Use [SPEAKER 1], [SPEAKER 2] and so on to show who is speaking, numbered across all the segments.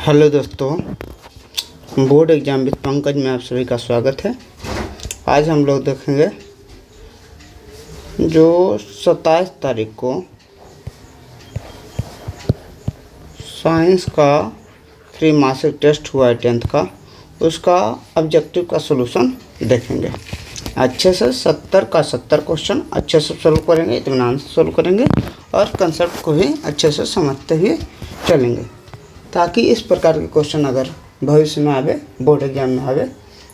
[SPEAKER 1] Hello दोस्तों, board exam with Pankaj में आप सभी का स्वागत है। आज हम लोग देखेंगे जो 27 तारीख को साइंस का त्रैमासिक टेस्ट हुआ है 10th का, उसका ऑब्जेक्टिव का सलूशन देखेंगे। अच्छे से 70 का 70 क्वेश्चन अच्छे से सोल्व करेंगे, इत्मीनान से सोल्व करेंगे और कंसेप्ट को भी अच्छे से समझते हुए चलेंगे, ताकि इस प्रकार के क्वेश्चन अगर भविष्य में आवे, बोर्ड एग्जाम में आवे,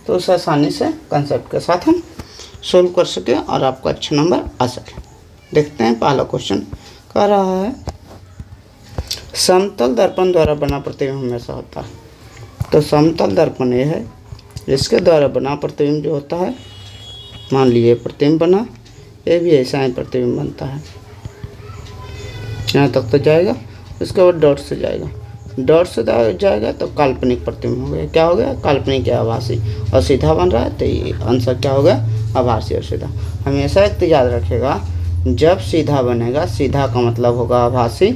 [SPEAKER 1] तो उसे आसानी से कंसेप्ट के साथ हम सोल्व कर सकें और आपका अच्छे नंबर आ सके। देखते हैं, पहला क्वेश्चन कह रहा है समतल दर्पण द्वारा बना प्रतिबिंब हमेशा होता है। तो समतल दर्पण ये है, इसके द्वारा बना प्रतिबिंब जो होता है, मान लीजिए प्रतिबिंब बना, ये भी ऐसा ही प्रतिबिंब बनता है। यहाँ तक तो जाएगा, उसके बाद डॉट से जाएगा, डॉट से जाएगा तो काल्पनिक प्रतिबिंब हो गया। क्या हो गया? काल्पनिक या आभासी। और सीधा बन रहा है तो ये आंसर क्या हो गया? आभासी और सीधा। हमेशा एक याद रखिएगा, जब सीधा बनेगा, सीधा का मतलब होगा आभासी,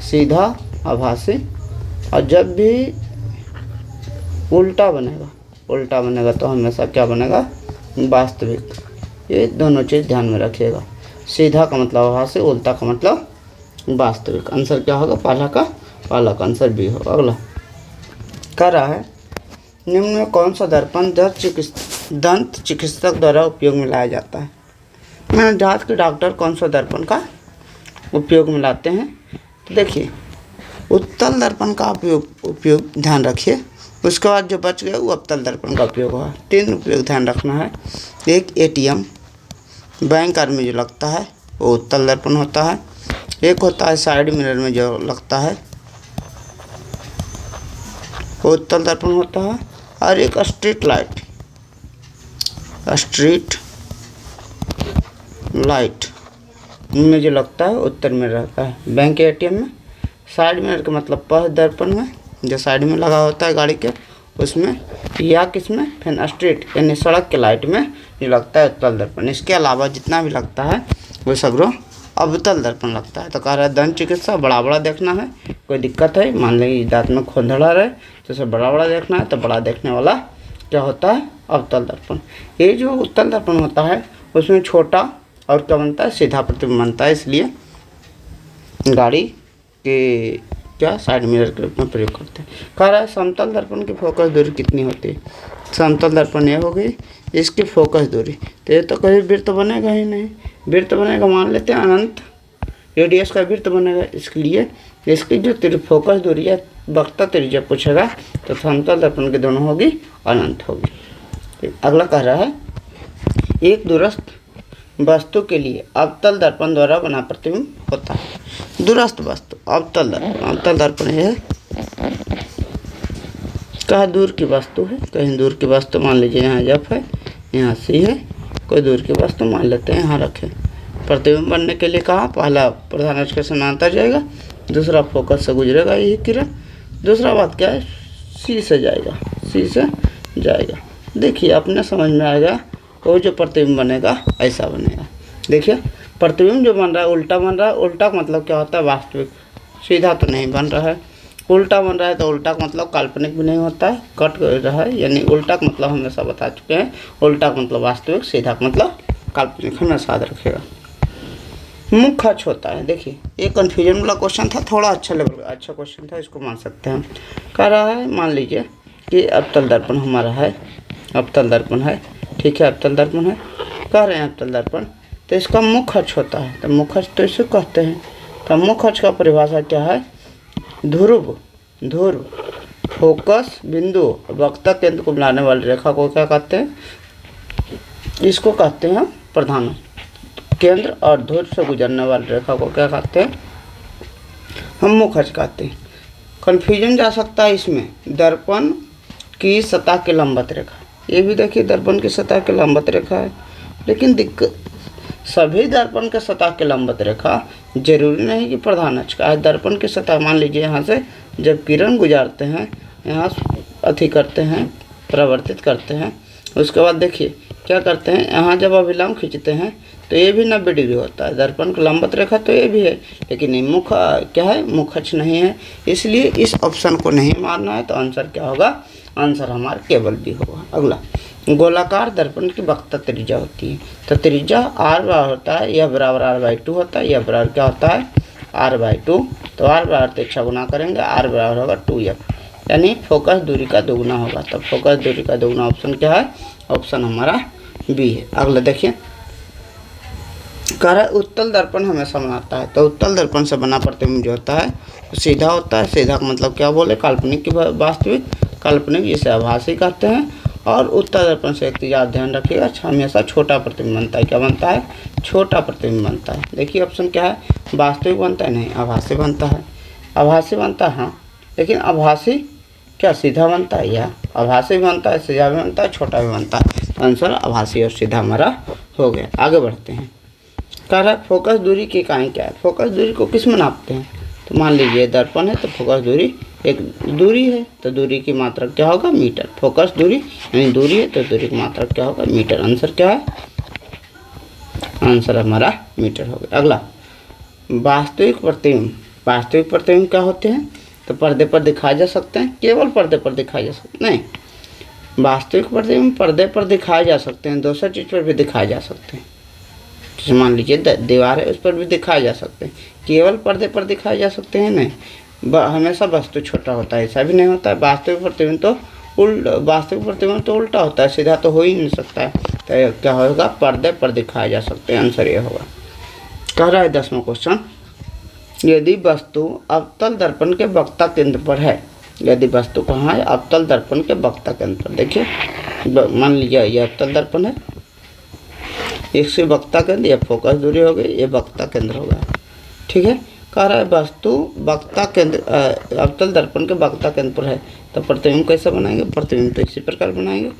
[SPEAKER 1] सीधा आभासी, और जब भी उल्टा बनेगा तो हमेशा क्या बनेगा? वास्तविक। ये दोनों चीज़ ध्यान में रखिएगा, सीधा का मतलब आभासी, उल्टा का मतलब वास्तविक। आंसर क्या होगा? पहला का आंसर बी होगा। अगला कह रहा है निम्न में कौन सा दर्पण दंत चिकित्सक द्वारा उपयोग में लाया जाता है। मैंने दांत के डॉक्टर कौन सा दर्पण का उपयोग में लाते हैं? तो देखिए, उत्तल दर्पण का उपयोग ध्यान रखिए। उसके बाद जो बच गया वो अवतल दर्पण का उपयोग हुआ। 3 उपयोग ध्यान रखना है। एक ATM बैंक आर में जो लगता है वो उत्तल दर्पण होता है। एक होता है साइड मिरर में जो लगता है वो उत्तल दर्पण होता है। और एक स्ट्रीट लाइट में जो लगता है उत्तर में रहता है। बैंक के ATM में साइड मिरर का मतलब पथ दर्पण में जो साइड में लगा होता है गाड़ी के, उसमें या किसमें? फिर स्ट्रीट यानी सड़क के लाइट में जो लगता है उत्तल दर्पण। इसके अलावा जितना भी लगता है वो सगरों अवतल दर्पण लगता है। तो कह रहा है दंत चिकित्सा बड़ा देखना है। कोई दिक्कत है, मान लीजिए दांत में खोंदड़ा रहे तो उसे बड़ा देखना है, तो बड़ा देखने वाला क्या होता है? अवतल दर्पण। ये जो उत्तल दर्पण होता है उसमें छोटा और क्या बनता है? सीधा प्रतिबिंब बनता है, इसलिए गाड़ी के क्या साइड मिरर के रूप में प्रयोग करते हैं। कह रहा है समतल दर्पण की फोकस दूरी कितनी होती है। समतल दर्पण ये हो गई, इसकी फोकस दूरी, तो ये तो कभी वृत्त बनेगा ही नहीं। वृत्त बनेगा, मान लेते हैं अनंत रेडियस का वृत्त बनेगा, इसलिए इसकी जो फोकस दूरी है, वक्ता त्रिज्या पूछेगा तो समतल दर्पण की दोनों होगी अनंत होगी। अगला कह रहा है एक दूरस्थ वस्तु के लिए अवतल दर्पण द्वारा बना प्रतिबिंब होता है। दूरस्थ वस्तु अवतल दर्पण यह है, कहाँ दूर की वस्तु है, कहीं दूर की वस्तु, मान लीजिए यहाँ F है, यहाँ C है, कोई दूर की वस्तु मान लेते हैं यहाँ रखें। प्रतिबिंब बनने के लिए कहा, पहला प्रधान अक्ष के समांतर जाएगा, दूसरा फोकस से गुजरेगा ये किरण, दूसरा बात क्या है? C से जाएगा। देखिए अपने समझ में आएगा, वो जो प्रतिबिंब बनेगा ऐसा बनेगा। देखिए प्रतिबिंब जो बन रहा है उल्टा बन रहा है। उल्टा का मतलब क्या होता है? वास्तविक। सीधा तो नहीं बन रहा है। उल्टा बन रहा है तो उल्टा का मतलब काल्पनिक भी नहीं होता है, कट रहा है, यानी उल्टा का मतलब हमेशा बता चुके हैं। उल्टा का मतलब वास्तविक, सीधा का मतलब काल्पनिक, हमेशा याद रखिएगा। मुख्य अक्ष होता है। देखिए ये कन्फ्यूजन वाला क्वेश्चन था, थोड़ा अच्छा लेवल का अच्छा क्वेश्चन था, इसको मान सकते हैं। कह रहा है मान लीजिए कि अवतल दर्पण हमारा है, अवतल दर्पण है, ठीक है, अवतल दर्पण है, कह रहे हैं अवतल दर्पण, तो इसका मुख्य अक्ष होता है। तो मुख्य अक्ष तो इसे कहते हैं। तो मुख्य अक्ष का परिभाषा क्या है? ध्रुव, फोकस बिंदु, वक्ता केंद्र को मिलाने वाली रेखा को क्या कहते हैं? इसको कहते हैं प्रधान केंद्र, और ध्रुव से गुजरने वाली रेखा को क्या कहते हैं? हम मुख्य अक्ष कहते हैं। कन्फ्यूजन जा सकता है इसमें, दर्पण की सतह की लंबवत रेखा, ये भी देखिए दर्पण की सतह की लंबवत रेखा है, लेकिन दिक्कत सभी दर्पण के सतह की लंबवत रेखा जरूरी नहीं कि प्रधान अक्ष का है। दर्पण की सतह मान लीजिए यहाँ से जब किरण गुजारते हैं, यहाँ अथी करते हैं, परावर्तित करते हैं, उसके बाद देखिए क्या करते हैं, यहाँ जब अभिलंब खींचते हैं तो ये भी 90 डिग्री होता है। दर्पण का लंबवत रेखा तो ये भी है, लेकिन ये मुख क्या है, मुख अक्ष नहीं है, इसलिए इस ऑप्शन को नहीं मारना है। तो आंसर क्या होगा, आंसर हमारा केवल बी होगा। अगला, गोलाकार दर्पण की वक्रता त्रिज्या होती है। तो त्रिज्या आर बराबर होता है, यह बराबर r/2 होता है, यह बराबर क्या होता है r/2। तो r बराबर 3 गुना करेंगे, r बराबर होगा 2f, यानी फोकस दूरी का दोगुना होगा। तो फोकस दूरी का दोगुना ऑप्शन क्या है, ऑप्शन हमारा बी है। अगला देखिए, कह रहा है उत्तल दर्पण हमेशा बनाता है। तो उत्तल दर्पण से बना प्रतिबिंब जो होता है वो सीधा होता है। सीधा का मतलब क्या बोले, काल्पनिक की वास्तविक, काल्पनिक जिसे आभासी कहते हैं। और उत्तल दर्पण से एक चीज आप ध्यान रखिएगा, हमेशा छोटा प्रतिबिंब बनता है। क्या बनता है, छोटा प्रतिबिंब बनता है। देखिए ऑप्शन क्या है, वास्तविक बनता है, नहीं आभासी बनता है। आभासी बनता है हाँ, लेकिन आभासी क्या सीधा बनता है, या आभासी भी बनता है, सीधा भी बनता है, छोटा भी बनता है। तो आंसर आभासी और सीधा हमारा हो गया। आगे बढ़ते हैं, कह रहा है फोकस दूरी की इकाई क्या है। फोकस दूरी को किस में नापते हैं। तो मान लीजिए दर्पण है, तो फोकस दूरी एक दूरी है, तो दूरी की मात्रा क्या होगा, मीटर। फोकस दूरी यानी दूरी है, तो दूरी की मात्रा क्या होगा, मीटर। आंसर क्या है, आंसर हमारा मीटर हो गया। अगला, वास्तविक प्रतिबिंब। वास्तविक प्रतिबिंब क्या होते हैं, तो पर्दे पर दिखाए जा सकते हैं, केवल पर्दे पर दिखाए जा सकते नहीं, वास्तविक प्रतिबिंब पर्दे पर दिखाए जा सकते हैं, दूसरी चीज़ पर भी दिखाए जा सकते हैं। जैसे मान लीजिए दीवार है, उस पर भी दिखाए जा सकते हैं, केवल पर्दे पर दिखाए जा सकते हैं नहीं। हमेशा वस्तु छोटा होता है, ऐसा भी नहीं होता है। वास्तविक प्रतिबिंब तो वास्तविक प्रतिबिंब तो उल्टा होता है, सीधा तो हो ही नहीं सकता है। तो क्या होगा, पर्दे पर दिखाए जा सकते हैं, आंसर ये होगा। कह रहा है 10वां क्वेश्चन, यदि वस्तु अवतल दर्पण के वक्ता केंद्र पर है। यदि वस्तु कहाँ है, अवतल दर्पण के वक्ता केंद्र पर। देखिए मान लीजिए ये अवतल दर्पण है, इससे वक्ता केंद्र, ये फोकस दूरी हो गई, ये वक्ता केंद्र हो गया, ठीक है। कह रहा है वस्तु वक्ता केंद्र अवतल दर्पण के वक्ता केंद्र पर है, तो प्रतिबिंब कैसे बनाएंगे। प्रतिबिंब तो इसी प्रकार बनाएंगे,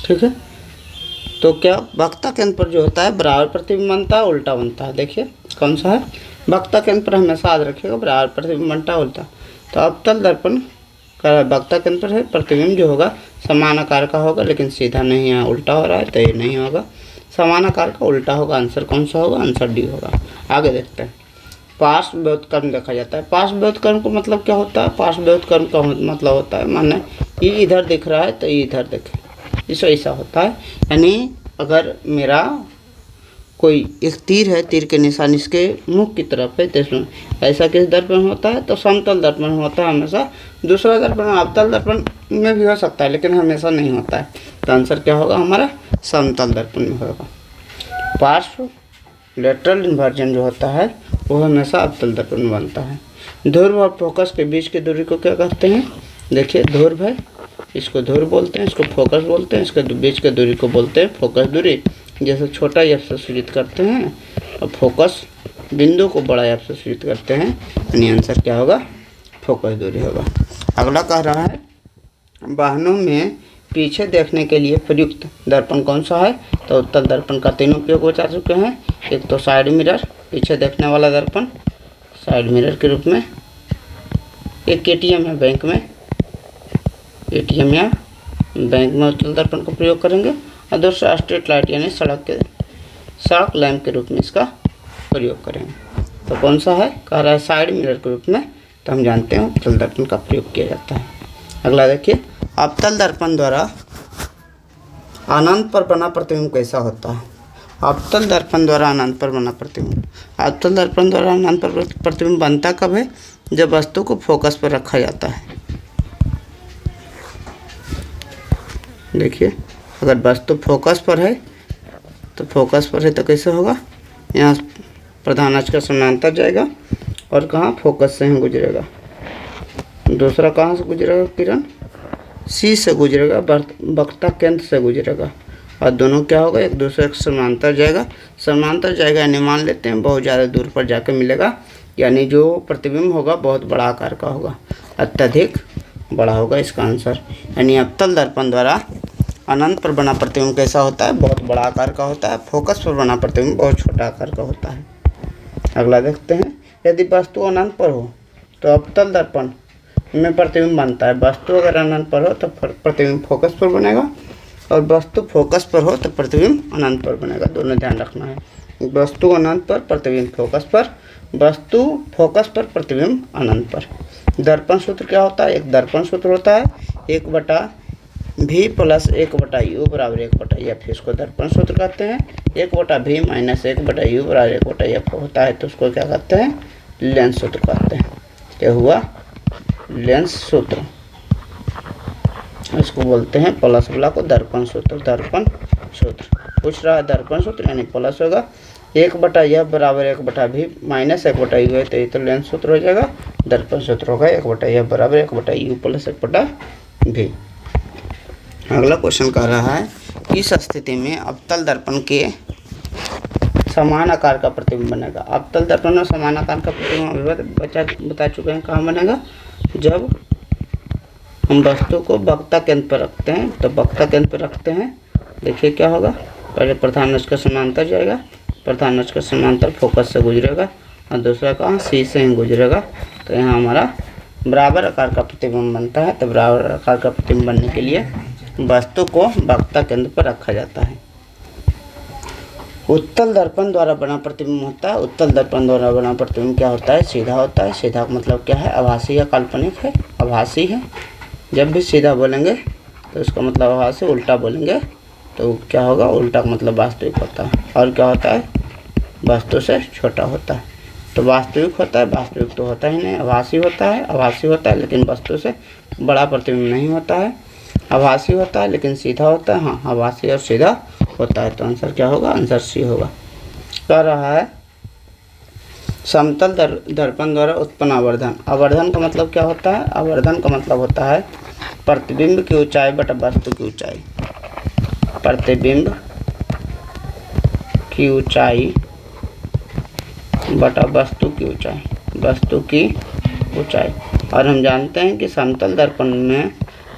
[SPEAKER 1] ठीक है। तो क्या वक्ता केंद्र पर जो होता है बराबर प्रतिबिंब बनता है, उल्टा बनता है। देखिए कौन सा है, वक्ता केंद्र पर हमेशा याद रखिएगा बराबर प्रतिबिंब बनता है, उल्टा। तो अवतल दर्पण का वक्ता केंद्र पर है, प्रतिबिंब जो होगा समान आकार का होगा, लेकिन सीधा नहीं है, उल्टा हो रहा है, तो ये नहीं होगा। समान आकार का उल्टा होगा, आंसर कौन सा होगा, आंसर डी होगा। आगे देखते हैं, पार्श्व व्युत्क्रम देखा जाता है। पार्श्व व्युत्क्रम का मतलब क्या होता है, पार्श्व व्युत्क्रम का मतलब होता है, माने ये इधर दिख रहा है तो ये इधर दिखे, इसे ऐसा होता है। यानी अगर मेरा कोई एक तीर है, तीर के निशान इसके मुख की तरफ है, तो इसमें ऐसा किस दर्पण में होता है, तो समतल दर्पण में होता है हमेशा। दूसरा दर्पण अवतल दर्पण में भी हो सकता है, लेकिन हमेशा नहीं होता है। तो आंसर क्या होगा हमारा, समतल दर्पण में होगा। पार्श्व लेटरल इन्वर्जन जो होता है वो हमेशा अवतल दर्पण में बनता है। ध्रुव और फोकस के बीच की दूरी को क्या कहते हैं। देखिए ध्रुव है, इसको ध्रुव बोलते हैं, इसको फोकस बोलते हैं, इसके बीच की दूरी को बोलते हैं फोकस दूरी। जैसे छोटा एफ से सूचित करते हैं और फोकस बिंदु को बड़ा एफ से सूचित करते हैं, यानी आंसर क्या होगा, फोकस दूरी होगा। अगला कह रहा है वाहनों में पीछे देखने के लिए प्रयुक्त दर्पण कौन सा है। तो उत्तल दर्पण का 3 उपयोग बता चुके हैं। एक तो साइड मिरर, पीछे देखने वाला दर्पण साइड मिरर के रूप में। एक एटीएम है, बैंक में एटीएम या बैंक में उत्तल दर्पण का प्रयोग करेंगे। और दूसरा स्ट्रीट लाइट यानी सड़क लैंप के रूप में इसका प्रयोग करेंगे। तो कौन सा है, कह रहा है साइड मिरर के रूप में। तो हम जानते हैं उत्तल दर्पण का प्रयोग किया जाता है। अगला देखिए, अवतल दर्पण द्वारा अनंत पर बना प्रतिबिंब कैसा होता है। अवतल दर्पण द्वारा अनंत पर बना प्रतिबिंब, अवतल दर्पण द्वारा अनंत पर प्रतिबिंब बनता कब है, जब वस्तु को फोकस पर रखा जाता है। देखिए अगर वस्तु फोकस पर है तो कैसे होगा, यहाँ प्रधान अक्ष का समानांतर जाएगा और कहाँ फोकस से ही गुजरेगा। दूसरा कहाँ से गुजरेगा किरण, सी से गुजरेगा, वक्ता केंद्र से गुजरेगा और दोनों क्या होगा, एक दूसरे के समानांतर जाएगा यानी मान लेते हैं बहुत ज़्यादा दूर पर जाकर मिलेगा, यानी जो प्रतिबिंब होगा बहुत बड़ा आकार का होगा, अत्यधिक बड़ा होगा इसका आंसर। यानी अवतल दर्पण द्वारा अनंत पर बना प्रतिबिंब कैसा होता है? बहुत बड़ा आकार का होता है। फोकस पर बना प्रतिबिंब बहुत छोटा आकार का होता है। अगला देखते हैं, यदि वस्तु अनंत पर हो तो अवतल दर्पण में प्रतिबिंब बनता है। वस्तु अगर अनंत पर हो तो प्रतिबिंब फोकस पर बनेगा, और वस्तु फोकस पर हो तो प्रतिबिंब अनंत पर बनेगा। दोनों ध्यान रखना है, वस्तु अनंत पर, प्रतिबिंब फोकस पर, वस्तु फोकस पर, प्रतिबिंब अनंत पर। दर्पण सूत्र क्या होता है? एक दर्पण सूत्र होता है 1/v प्लस 1/u बराबर 1/f। इसको दर्पण सूत्र कहते हैं। 1/v माइनस 1/u बराबर 1/f होता है तो उसको क्या कहते हैं? लेंस सूत्र कहते हैं। क्या हुआ? लेंस सूत्र। इसको बोलते हैं प्लस वाला को दर्पण सूत्र। दर्पण सूत्र पूछ रहा है, दर्पण सूत्र यानी प्लस होगा। 1/f बराबर 1/v माइनस 1/u है तो ये तो लेंस सूत्र हो जाएगा। दर्पण सूत्र होगा 1/f बराबर 1/u प्लस 1/v। अगला क्वेश्चन कह रहा है, किस स्थिति में अवतल दर्पण के समान आकार का प्रतिबिंब बनेगा? अवतल दर्पण में समान आकार का प्रतिबिंब बता चुके हैं कहाँ बनेगा? जब हम वस्तु को वक्ता केंद्र पर रखते हैं, तो वक्ता केंद्र पर रखते हैं, देखिए क्या होगा, पहले प्रधान अक्ष का समांतर जाएगा, प्रधान अक्ष का समांतर फोकस से गुजरेगा और दूसरा कहाँ? सी से ही गुजरेगा। तो यहाँ हमारा बराबर आकार का प्रतिबिंब बनता है। तो बराबर आकार का प्रतिबिंब बनने के लिए वस्तु को वक्ता केंद्र पर रखा जाता है। उत्तल दर्पण द्वारा बना प्रतिबिंब होता है। उत्तल दर्पण द्वारा बना प्रतिबिंब क्या होता है? सीधा होता है। सीधा का मतलब क्या है? आभासी या काल्पनिक है? आभासी है। जब भी सीधा बोलेंगे तो इसका मतलब आभासी, उल्टा बोलेंगे तो क्या होगा? उल्टा का मतलब वास्तविक होता है। और क्या होता है? वस्तु से छोटा होता है। तो वास्तविक होता है, वास्तविक तो होता ही नहीं। आभासी होता है, आभासी होता है लेकिन वस्तु से बड़ा प्रतिबिंब नहीं होता है। आभासी होता है लेकिन सीधा होता है। हाँ, आभासी और सीधा होता है। तो आंसर क्या होगा? आंसर सी होगा। कह रहा है, समतल दर्पण द्वारा उत्पन्न आवर्धन। आवर्धन का मतलब क्या होता है? आवर्धन का मतलब होता है प्रतिबिंब की ऊंचाई बटा वस्तु की ऊंचाई। प्रतिबिंब की ऊंचाई बटा वस्तु की ऊंचाई, वस्तु की ऊंचाई। और हम जानते हैं कि समतल दर्पण में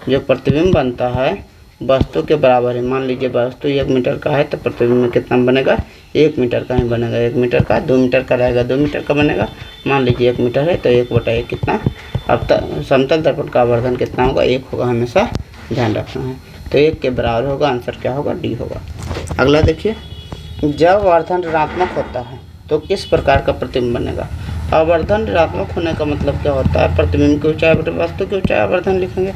[SPEAKER 1] जो प्रतिबिंब बनता है वस्तु के बराबर है। मान लीजिए वस्तु 1 मीटर का है तो प्रतिबिंब में कितना बनेगा? 1 मीटर का ही बनेगा। 1 मीटर का, 2 मीटर का रहेगा, 2 मीटर का बनेगा। मान लीजिए 1 मीटर है तो 1/1 कितना? अब समतल दर्पण का आवर्धन कितना होगा? 1 होगा, हमेशा ध्यान रखना है। तो 1 के बराबर होगा। आंसर क्या होगा? डी होगा। अगला देखिए, जब आवर्धन ऋणात्मक होता है तो किस प्रकार का प्रतिबिंब बनेगा? आवर्धन ऋणात्मक होने का मतलब क्या होता है? प्रतिबिंब की ऊंचाई बटे वस्तु की ऊंचाई आवर्धन लिखेंगे।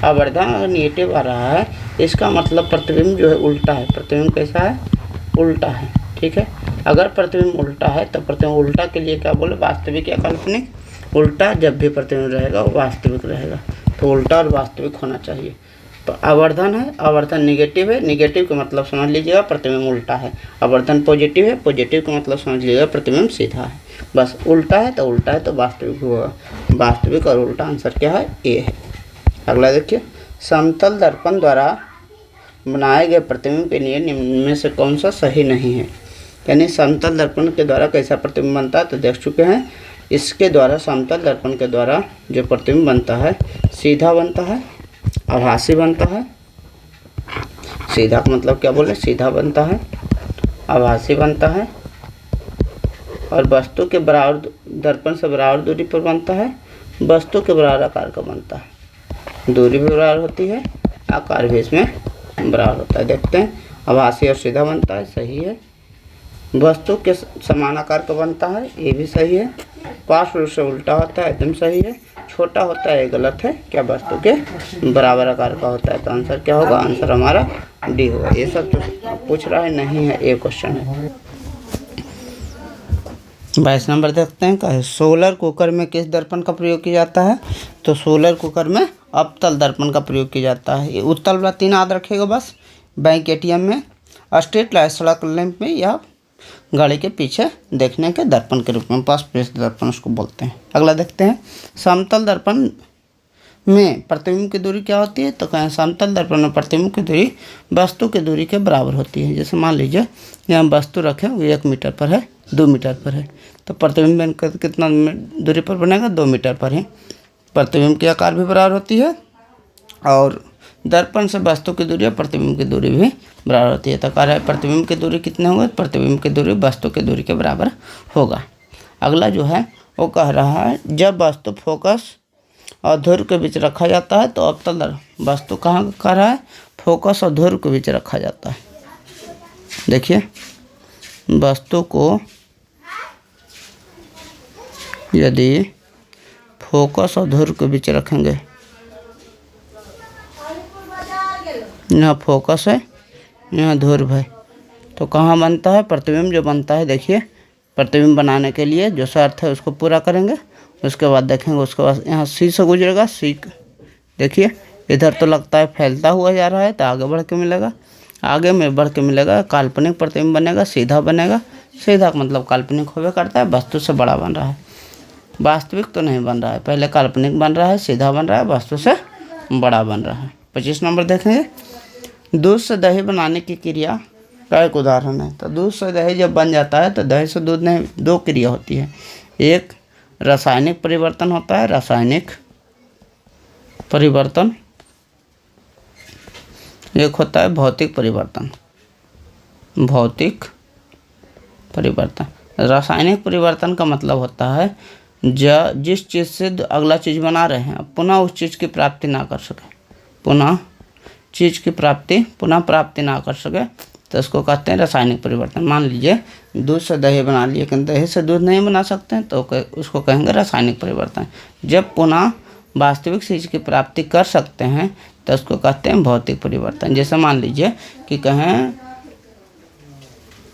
[SPEAKER 1] आवर्धन अगर निगेटिव आ रहा है इसका मतलब प्रतिबिंब जो है उल्टा है। प्रतिबिंब कैसा है? उल्टा है। ठीक है, अगर प्रतिबिंब उल्टा है तो प्रतिबिंब उल्टा के लिए क्या बोले? वास्तविक या काल्पनिक? उल्टा जब भी प्रतिबिंब रहेगा वो वास्तविक रहेगा। तो उल्टा और वास्तविक होना चाहिए। तो आवर्धन है, आवर्धन निगेटिव है, निगेटिव का मतलब समझ लीजिएगा प्रतिबिंब उल्टा है। आवर्धन पॉजिटिव है, पॉजिटिव का मतलब समझ लीजिएगा प्रतिबिंब सीधा है। बस उल्टा है तो उल्टा है तो वास्तविक होगा। वास्तविक और उल्टा आंसर क्या है? ए है। अगला देखिए, समतल दर्पण द्वारा बनाए गए प्रतिबिंब के लिए निम्न में से कौन सा सही नहीं है? यानी समतल दर्पण के द्वारा कैसा प्रतिबिंब बनता है तो देख चुके हैं। इसके द्वारा, समतल दर्पण के द्वारा जो प्रतिबिंब बनता है सीधा बनता है, आभासी बनता है। सीधा का मतलब क्या बोले? सीधा बनता है, आभासी बनता है और वस्तु के बराबर, दर्पण से बराबर दूरी पर बनता है। वस्तु के बराबर आकार का बनता है। दूरी भी बराबर होती है, आकार भी इसमें बराबर होता है। देखते हैं, आभासी और सीधा बनता है, सही है। वस्तु के समान आकार का बनता है, ये भी सही है। पार्श्व रूप से उल्टा होता है, एकदम सही है। छोटा होता है, ये गलत है। क्या? वस्तु के बराबर आकार का होता है। तो आंसर क्या होगा? आंसर हमारा डी होगा। ये सब तो पूछ रहा है, नहीं है, ये क्वेश्चन है। 22 नंबर देखते हैं, कहे सोलर कुकर में किस दर्पण का प्रयोग किया जाता है? तो सोलर कुकर में अवतल दर्पण का प्रयोग किया जाता है। ये उत्तल वाला 3 याद रखिएगा बस। बैंक एटीएम में, स्ट्रीट लाइट, सड़क लैंप में, या गाड़ी के पीछे देखने के दर्पण के रूप में, पास प्रेस दर्पण उसको बोलते हैं। अगला देखते हैं, समतल दर्पण में प्रतिबिंब की दूरी क्या होती है? तो कहें समतल दर्पण में प्रतिबिंब की दूरी वस्तु की दूरी के बराबर होती है। जैसे मान लीजिए यहाँ वस्तु रखें, वो 1 मीटर पर है, 2 मीटर पर है, तो प्रतिबिंब कितना दूरी पर बनेगा? 2 मीटर पर है। प्रतिबिंब की आकार भी बराबर होती है और दर्पण से वस्तु की दूरी और प्रतिबिंब की दूरी भी बराबर होती है। तो कह रहा है प्रतिबिंब की दूरी कितने होंगे, प्रतिबिंब की दूरी वस्तु की दूरी के बराबर होगा। अगला जो है वो कह रहा है जब वस्तु फोकस और ध्रुव के बीच रखा जाता है तो अवतल वस्तु कहाँ कह रहा है, फोकस और ध्रुव के बीच रखा जाता है। देखिए वस्तु को यदि फोकस और ध्रुव के बीच रखेंगे, यहाँ फोकस है यहाँ ध्रुव है, तो कहाँ बनता है प्रतिबिंब जो बनता है। देखिए प्रतिबिंब बनाने के लिए जो शर्त है उसको पूरा करेंगे, उसके बाद देखेंगे उसके बाद यहाँ सी से गुजरेगा। सी देखिए इधर तो लगता है फैलता हुआ जा रहा है, तो आगे बढ़ के मिलेगा, आगे में बढ़ के मिलेगा काल्पनिक प्रतिबिंब बनेगा, सीधा बनेगा। सीधा मतलब काल्पनिक होवे करता है, वस्तु से बड़ा बन रहा है, वास्तविक तो नहीं बन रहा है। पहले काल्पनिक बन रहा है, सीधा बन रहा है, वस्तु से बड़ा बन रहा है। 25 नंबर देखेंगे दूध से दही बनाने की क्रिया का एक उदाहरण है। तो दूध से दही जब बन जाता है तो दही से दूध में दो क्रिया होती है, एक रासायनिक परिवर्तन होता है, रासायनिक परिवर्तन, एक होता है भौतिक परिवर्तन। भौतिक परिवर्तन, रासायनिक परिवर्तन का मतलब होता है जिस चीज़ से अगला चीज़ बना रहे हैं पुनः उस चीज़ की प्राप्ति ना कर सके, पुनः चीज़ की पुनः प्राप्ति ना कर सके, तो इसको कहते हैं रासायनिक परिवर्तन। मान लीजिए दूध से दही बना लिए, लेकिन दही से दूध नहीं बना सकते हैं, तो उसको कहेंगे रासायनिक परिवर्तन। जब पुनः वास्तविक चीज़ की प्राप्ति कर सकते हैं तो उसको कहते हैं भौतिक परिवर्तन। जैसे मान लीजिए कि कहें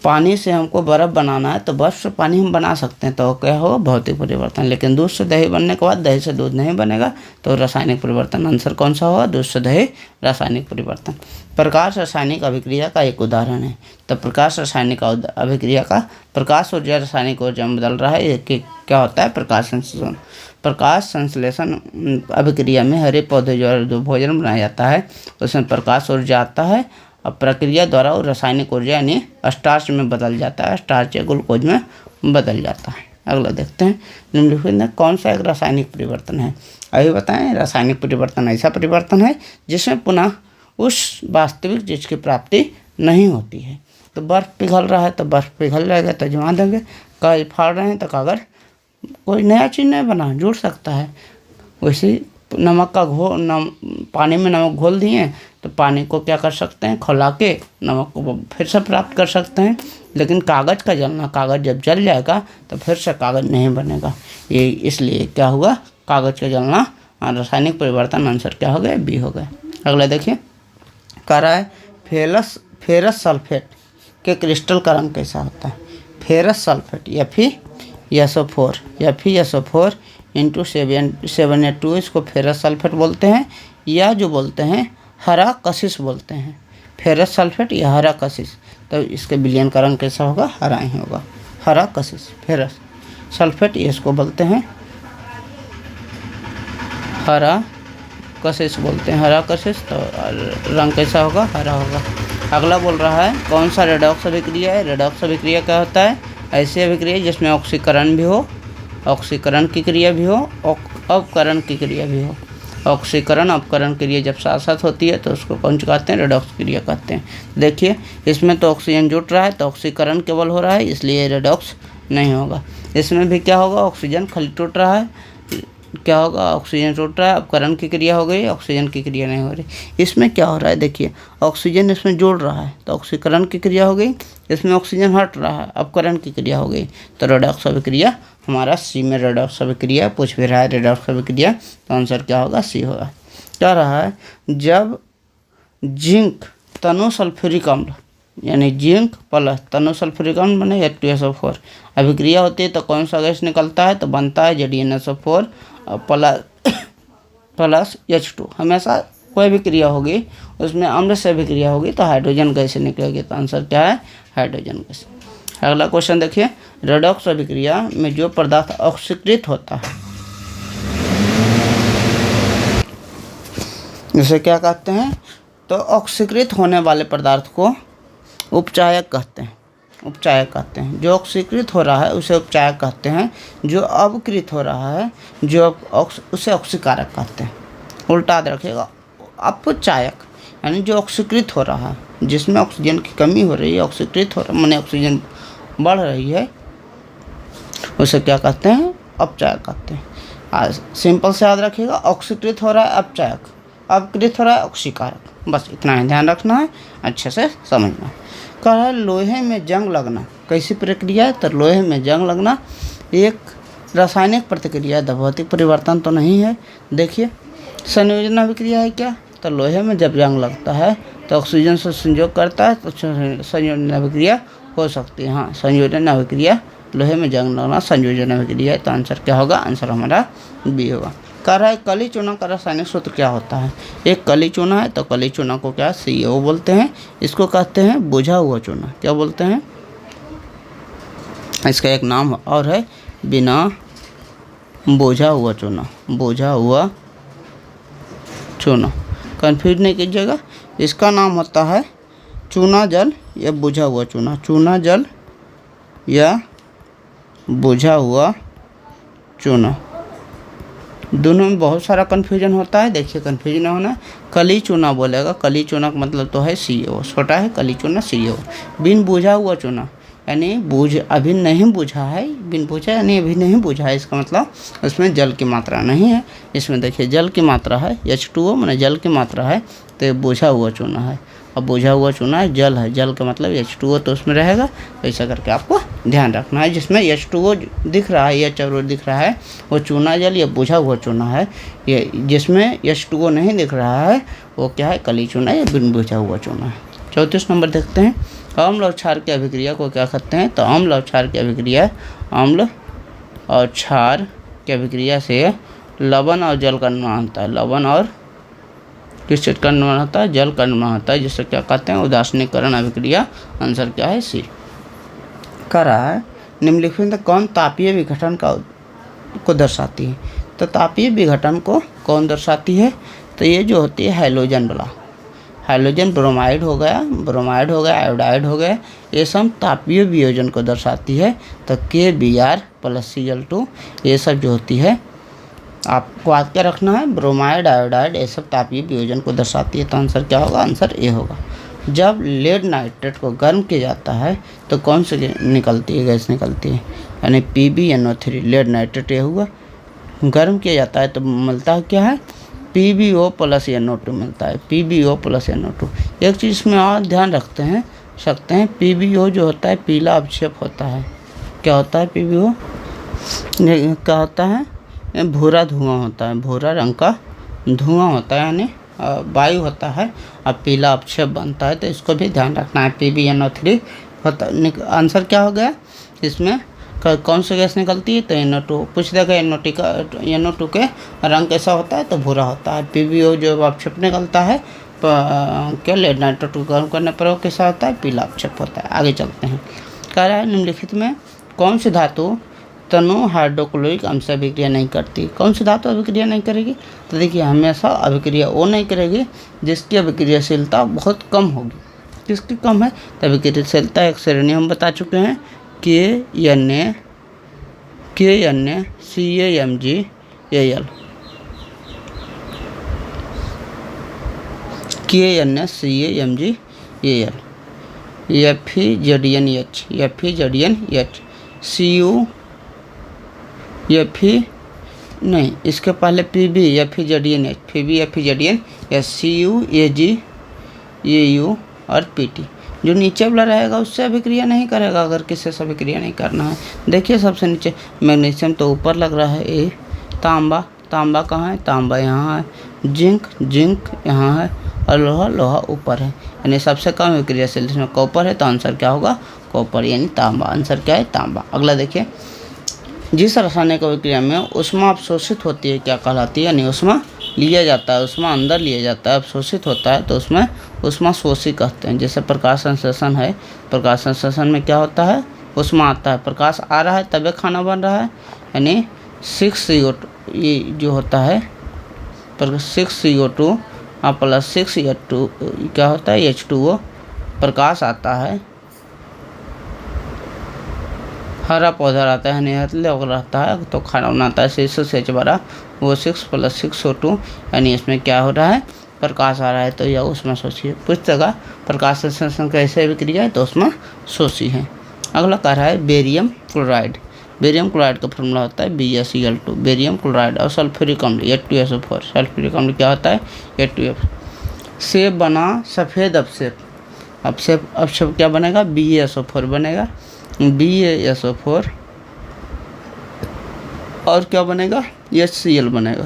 [SPEAKER 1] पानी से हमको बर्फ़ बनाना है, तो बर्फ़ से पानी हम बना सकते हैं, तो क्या होगा भौतिक परिवर्तन। लेकिन दूध से दही बनने के बाद दही से दूध नहीं बनेगा, तो रासायनिक परिवर्तन। आंसर कौन सा होगा, दूध से दही, रासायनिक परिवर्तन। प्रकाश रासायनिक अभिक्रिया का एक उदाहरण है। तो प्रकाश रासायनिक अभिक्रिया का प्रकाश ऊर्जा रासायनिक ऊर्जा में बदल रहा है, ये क्या होता है प्रकाश संश्लेषण। प्रकाश संश्लेषण अभिक्रिया में हरे पौधे जो भोजन बनाया जाता है उसमें प्रकाश ऊर्जा आता है, और प्रक्रिया द्वारा वो रासायनिक ऊर्जा यानी स्टार्च में बदल जाता है, स्टार्च या ग्लूकोज में बदल जाता है। अगला देखते हैं निम्नलिखित में कौन सा एक रासायनिक परिवर्तन है। अभी बताएं रासायनिक परिवर्तन ऐसा परिवर्तन है जिसमें पुनः उस वास्तविक चीज़ की प्राप्ति नहीं होती है। तो बर्फ़ पिघल रहा है तो बर्फ़ पिघल जाएगा तो जमा देंगे, कागज फाड़ रहे हैं तो कागज कोई नया चीज़ नहीं बना, जुड़ सकता है। वैसे नमक का पानी में नमक घोल दिए तो पानी को क्या कर सकते हैं, खौला के नमक को फिर से प्राप्त कर सकते हैं। लेकिन कागज़ का जलना, कागज़ जब जल जाएगा तो फिर से कागज़ नहीं बनेगा, ये इसलिए क्या हुआ कागज़ का जलना रासायनिक परिवर्तन। आंसर क्या हो गया, बी हो गया। अगला देखिए कह रहा है फेरस सल्फेट के क्रिस्टल का रंग कैसा होता है। फेरस सल्फेट FeSO4 इंटू 782 इसको फेरस सल्फेट बोलते हैं, या जो बोलते हैं हरा कशिश बोलते हैं। फेरस सल्फेट या हरा कशिश, तो इसके विलयन का रंग कैसा होगा, हरा ही होगा, हरा कशिश। फेरस सल्फेट ये इसको बोलते हैं हरा कशिश बोलते हैं, हरा कशिश, तो रंग कैसा होगा, हरा होगा। अगला बोल रहा है कौन सा रेडॉक्स अभिक्रिया है। रेडॉक्स अभिक्रिया क्या होता है, ऐसी अभिक्रिया जिसमें ऑक्सीकरण भी हो, ऑक्सीकरण की क्रिया भी हो, अपकरण की क्रिया भी हो। ऑक्सीकरण अपकरण क्रिया जब साथ साथ होती है तो उसको कौन कहते हैं, रेडॉक्स क्रिया कहते हैं। देखिए इसमें तो ऑक्सीजन जुट रहा है तो ऑक्सीकरण केवल हो रहा है, इसलिए रेडॉक्स नहीं होगा। इसमें भी क्या होगा, ऑक्सीजन खाली टूट रहा है, क्या होगा ऑक्सीजन टूट रहा है, अपकरण की क्रिया हो गई, ऑक्सीजन की क्रिया नहीं हो रही। इसमें क्या हो रहा है, देखिए ऑक्सीजन इसमें जोड़ रहा है तो ऑक्सीकरण की क्रिया हो गई, इसमें ऑक्सीजन हट रहा है, अपकरण की क्रिया हो गई। तो रेडॉक्स अभिक्रिया हमारा सी में रेडॉक्स अभिक्रिया पूछ भी रहा है, रेडॉक्स अभिक्रिया, तो आंसर क्या होगा, सी होगा। क्या रहा है, जब जिंक तनु सल्फ्यूरिक अम्ल यानी जिंक प्लस तनु सल्फ्यूरिक अम्ल बने H2SO4 अभिक्रिया होती है तो कौन सा गैस निकलता है, तो बनता है ZnSO4 प्लस H2। हमेशा कोई भी क्रिया होगी उसमें अम्ल से अभिक्रिया होगी तो हाइड्रोजन गैस निकलेगी, तो आंसर क्या है, हाइड्रोजन गैस। अगला क्वेश्चन देखिए, रेडॉक्स अभिक्रिया में जो पदार्थ ऑक्सीकृत होता है इसे क्या कहते हैं, तो ऑक्सीकृत होने वाले पदार्थ को उपचायक कहते हैं, उपचायक कहते हैं। जो ऑक्सीकृत हो रहा है उसे उपचायक कहते हैं, जो अपकृत हो रहा है उसे ऑक्सीकारक कहते हैं। उल्टा याद रखिएगा, अपचायक यानी जो ऑक्सीकृत हो रहा है, जिसमें ऑक्सीजन की कमी हो रही है, ऑक्सीकृत हो रहा है माने ऑक्सीजन बढ़ रही है, उसे क्या कहते हैं? अपचायक कहते हैं। आज सिंपल से याद रखिएगा, ऑक्सीकृत हो रहा है अपचायक, अपकृत हो रहा है ऑक्सीकारक, बस इतना ही ध्यान रखना है, अच्छे से समझना। कह रहा है लोहे में जंग लगना कैसी प्रक्रिया है? तो लोहे में जंग लगना एक रासायनिक प्रतिक्रिया है, भौतिक परिवर्तन तो नहीं है। देखिए संयोजन अभिक्रिया है क्या? तो लोहे में जब जंग लगता है तो ऑक्सीजन से संयोग करता है तो संयोजन अभिक्रिया हो सकती है। हाँ, संयोजन अभिक्रिया, लोहे में जंग लगना संयोजन अभिक्रिया है। तो आंसर क्या होगा? आंसर हमारा बी होगा। कह रहा है कली चूना का रासायनिक सूत्र क्या होता है? एक कली चूना है तो कली चूना को क्या CaO बोलते हैं। इसको कहते हैं बुझा हुआ चूना। क्या बोलते हैं? इसका एक नाम और है बिना बोझा हुआ चूना, बोझा हुआ चूना, कन्फ्यूज नहीं कीजिएगा। इसका नाम होता है चूना जल या बुझा हुआ चूना, चूना जल या बुझा हुआ चूना। दोनों में बहुत सारा कन्फ्यूजन होता है। देखिए कन्फ्यूजन ना होना, कली चूना बोलेगा, कली चूना का मतलब तो है CaO, छोटा है कली चूना CaO। बिन बुझा हुआ चूना यानी अभी नहीं बुझा है, बिन बुझा यानी अभी नहीं बुझा है, इसका मतलब उसमें जल की मात्रा नहीं है। इसमें देखिए जल की मात्रा है, H2O माने जल की मात्रा है, तो ये बुझा हुआ चूना है। अब बुझा हुआ चूना है, जल है, जल का मतलब H2O तो उसमें रहेगा। ऐसा करके आपको ध्यान रखना है। जिसमें H2O दिख रहा है या चौर दिख रहा है वो चूना जल या बुझा हुआ चूना है। ये जिसमें H2O नहीं दिख रहा है वो क्या है? कली चूना या बिन बुझा हुआ चूना है। 34 नंबर देखते हैं, अम्ल और क्षार की अभिक्रिया को क्या कहते हैं? तो अम्ल और क्षार की अभिक्रिया, अम्ल और क्षार की अभिक्रिया से लवण और जल का निर्माण होता है। लवण और किस चीज का निर्माण होता है? जल का निर्माण होता है, जिसे क्या कहते हैं? उदासीनीकरण अभिक्रिया। आंसर क्या है? C। कह रहा है निम्नलिखित में कौन तापीय विघटन को दर्शाती है? तो तापीय विघटन को कौन दर्शाती है? तो ये जो होती है हैलोजन वाला, हाइड्रोजन ब्रोमाइड हो गया, आयोडाइड हो गया, ये सब तापीय वियोजन को दर्शाती है। तो KBr + Cl2 ये सब जो होती है आपको याद क्या रखना है? ब्रोमाइड, आयोडाइड ये सब तापीय वियोजन को दर्शाती है। तो आंसर क्या होगा? आंसर A होगा। जब लेड नाइट्रेट को गर्म किया जाता है तो कौन सी निकलती है? गैस निकलती है, यानी PbNO3 लेड नाइट्रेट। ये हुआ गर्म किया जाता है तो मिलता है क्या है? PbO + NO2 मिलता है, PbO + NO2। एक चीज़ इसमें और ध्यान रखते हैं PbO जो होता है पीला अवक्षेप होता है। क्या होता है PbO? क्या होता है? भूरा धुआं होता है, भूरा रंग का धुआं होता है, यानी वायु होता है और पीला अवक्षेप बनता है। तो इसको भी ध्यान रखना है। PbNO3 होता। आंसर क्या हो गया? इसमें कौन सी गैस निकलती है? तो NO2। पूछ देगा NO2 के रंग कैसा होता है? तो भूरा होता है। PbO जो अवक्षेप निकलता है क्या लेड नाइट्रेट को गर्म करने पर वो कैसा होता है? पीला अवक्षेप होता है। आगे चलते हैं। कह रहा है निम्नलिखित में कौन सी धातु तनु हाइड्रोक्लोरिक अम्ल से अभिक्रिया नहीं करती? कौन सी धातु अभिक्रिया नहीं करेगी? तो देखिए हमेशा अभिक्रिया वो नहीं करेगी जिसकी अभिक्रियाशीलता बहुत कम होगी। किसकी कम है? तो अभिक्रियाशीलता एक श्रेणी हम बता चुके हैं, KNa CaMgAl, KNa CaMgAl, FeZnH, Cu नहीं, इसके पहले PB FeZnH, या CuAgAu और PT। जो नीचे वाला रहेगा उससे अभिक्रिया नहीं करेगा अगर किसी से अभिक्रिया नहीं करना है। देखिए सबसे नीचे मैग्नीशियम तो ऊपर लग रहा है A, तांबा कहाँ है? तांबा यहाँ है, जिंक यहाँ है और लोहा ऊपर है, यानी सबसे कम अभिक्रियाशील जिसमें कॉपर है। तो आंसर क्या होगा? कॉपर यानी तांबा। आंसर क्या है? तांबा। अगला देखिए, जिस रासायनिक अभिक्रिया में उष्मा अवशोषित होती है क्या कहलाती है? यानी उष्मा लिया जाता है, उष्मा अंदर लिया जाता है, अवशोषित होता है तो उसमें उष्मा शोषी कहते हैं। जैसे प्रकाश संश्लेषण है, प्रकाश संश्लेषण में क्या होता है? उष्मा आता है, प्रकाश आ रहा है तभी खाना बन रहा है, यानी 6CO2 ये जो होता है 6CO2 + 6H2 क्या होता है? H2O। प्रकाश आता है, हरा पौधा रहता है, निहत्ले रहता है तो खाना बनाता है। 6H12 वो 6 + 6O2, यानी इसमें क्या हो रहा है? प्रकाश आ रहा है तो यह उसमें शोषी है। पुस्तक प्रकाश संश्लेषण कैसे विक्रिया है तो उसमें शोषी है। अगला कह रहा है बेरियम क्लोराइड। बेरियम क्लोराइड का फॉर्मूला होता है BaCl2। बेरियम क्लोराइड और सल्फ्यूरिक अम्ल H2SO4। सल्फ्यूरिक अम्ल क्या होता है H2F से बना सफ़ेद अपक्षेप। अपक्षेप क्या बनेगा BaSO4 बनेगा। BaSO4 और क्या बनेगा HCl बनेगा।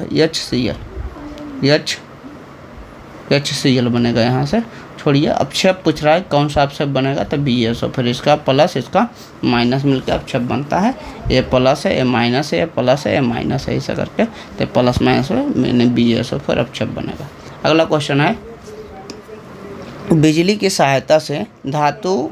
[SPEAKER 1] HCl बनेगा। यहाँ से छोड़िए, अपक्षेप पूछ रहा है कौन सा अपक्षेप बनेगा तो BaSO4। इसका प्लस इसका माइनस मिलकर अपक्षेप बनता है। ये प्लस है, ये माइनस है, ये प्लस है, ये माइनस है, ऐसा करके तो प्लस माइनस में मैंने BaSO4 अपक्षेप बनेगा। अगला क्वेश्चन है बिजली की सहायता से धातु